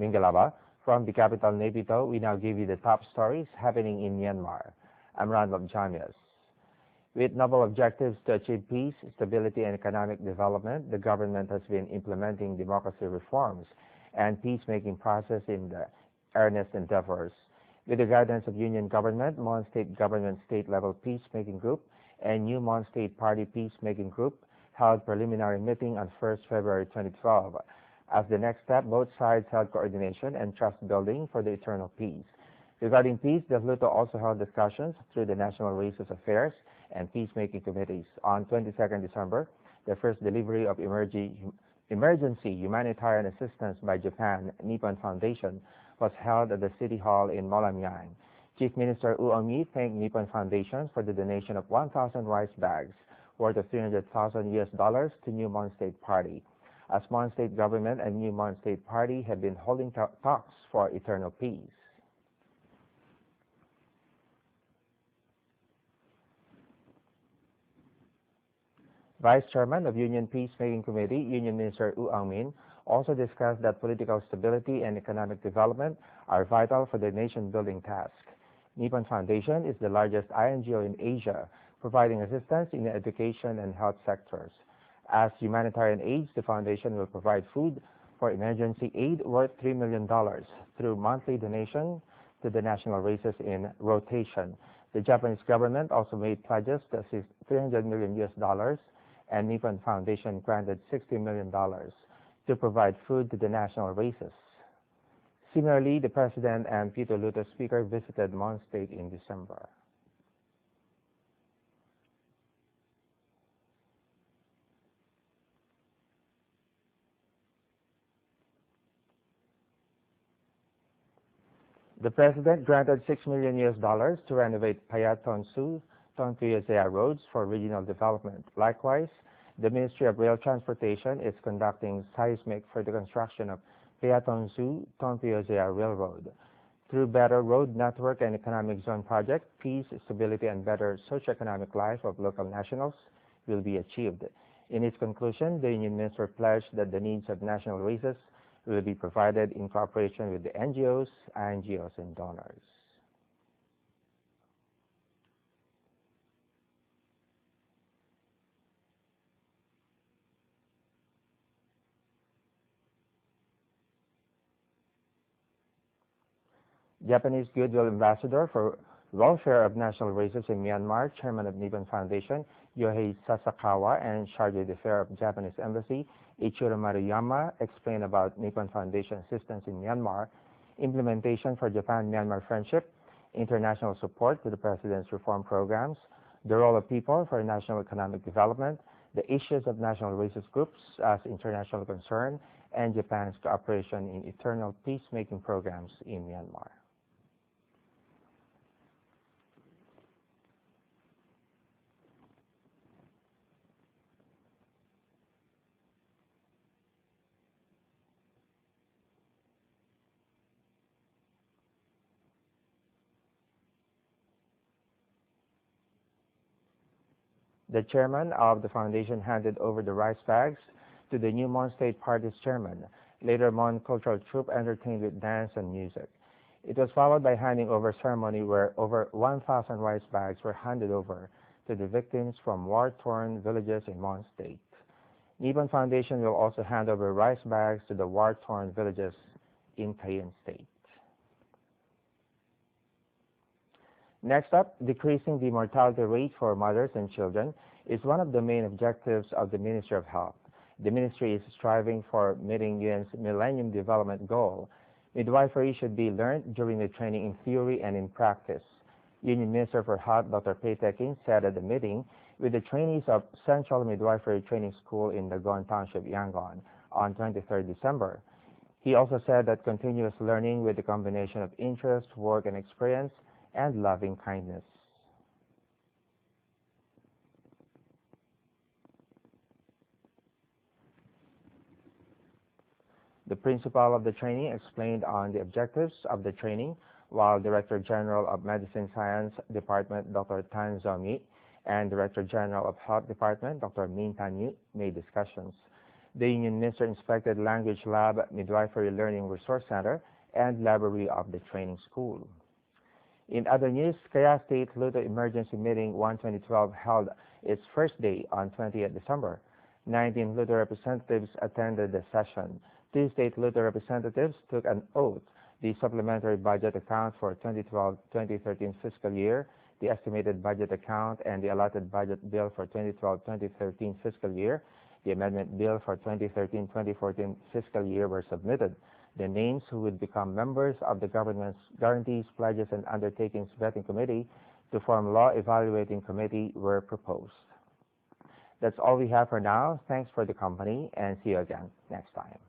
Mingalaba. From the capital, Naypyidaw, we now give you the top stories happening in Myanmar. I'm Ronald Jamias. With noble objectives to achieve peace, stability, and economic development, the government has been implementing democracy reforms and peacemaking process in the earnest endeavors. With the guidance of Union Government, Mon State Government State-Level Peacemaking Group, and New Mon State Party Peacemaking Group held preliminary meeting on 1st February 2012. As the next step, both sides held coordination and trust building for the eternal peace. Regarding peace, the Luto also held discussions through the National Resource Affairs and Peacemaking Committees. On 22nd December, the first delivery of emergency humanitarian assistance by Japan Nippon Foundation was held at the City Hall in Molamyang. Chief Minister U Aung-mi thanked Nippon Foundation for the donation of 1,000 rice bags worth of $300,000 to New Mon State Party, as Mon State Government and New Mon State Party have been holding talks for eternal peace. Vice Chairman of Union Peacemaking Committee, Union Minister U Aung-min, also discussed that political stability and economic development are vital for the nation-building task. Nippon Foundation is the largest INGO in Asia, providing assistance in the education and health sectors. As humanitarian aids, the foundation will provide food for emergency aid worth $3 million through monthly donation to the national races in rotation. The Japanese government also made pledges to assist $300 million, and Nippon Foundation granted $60 million to provide food to the national races. Similarly, the President and Pito Luto Speaker visited Mon State in December. The President granted $6 million to renovate Payaton-Su, Tonpiyazea roads for regional development. Likewise, the Ministry of Rail Transportation is conducting seismic for the construction of Payaton-Su, Tonpiyazea Railroad. Through better road network and economic zone project, peace, stability, and better socioeconomic life of local nationals will be achieved. In its conclusion, the Union Minister pledged that the needs of national races will be provided in cooperation with the NGOs, INGOs, and donors. Japanese Goodwill Ambassador for Welfare of National Races in Myanmar, Chairman of Nippon Foundation, Yohei Sasakawa, and Charge d'Affaires of Japanese Embassy, Ichiro Maruyama, explained about Nippon Foundation assistance in Myanmar, implementation for Japan-Myanmar friendship, international support to the President's reform programs, the role of people for national economic development, the issues of national racist groups as international concern, and Japan's cooperation in eternal peacemaking programs in Myanmar. The chairman of the foundation handed over the rice bags to the new Mon State Party's chairman. Later, Mon cultural troupe entertained with dance and music. It was followed by handing over ceremony where over 1,000 rice bags were handed over to the victims from war-torn villages in Mon State. Nippon Foundation will also hand over rice bags to the war-torn villages in Cayenne State. Next up, decreasing the mortality rate for mothers and children is one of the main objectives of the Ministry of Health. The ministry is striving for meeting UN's Millennium Development Goal. Midwifery should be learned during the training in theory and in practice. Union Minister for Health, Dr. Pei Tekin, said at the meeting with the trainees of Central Midwifery Training School in Nagon Township, Yangon, on 23rd December. He also said that continuous learning with the combination of interest, work, and experience and loving kindness. The principal of the training explained on the objectives of the training, while Director General of Medicine Science Department, Dr. Tan Zhao-mi, and Director General of Health Department, Dr. Min Tan-yu, made discussions. The Union Minister inspected Language Lab, Midwifery Learning Resource Center, and Library of the Training School. In other news, Kaya State Luto Emergency Meeting 1-2012 held its first day on 20th December. 19 Luto representatives attended the session. 2 state Luto representatives took an oath. The supplementary budget account for 2012-2013 fiscal year, the estimated budget account, and the allotted budget bill for 2012-2013 fiscal year, the amendment bill for 2013-2014 fiscal year were submitted. The names who would become members of the government's Guarantees, Pledges, and Undertakings Vetting Committee to form Law Evaluating Committee were proposed. That's all we have for now. Thanks for the company, and see you again next time.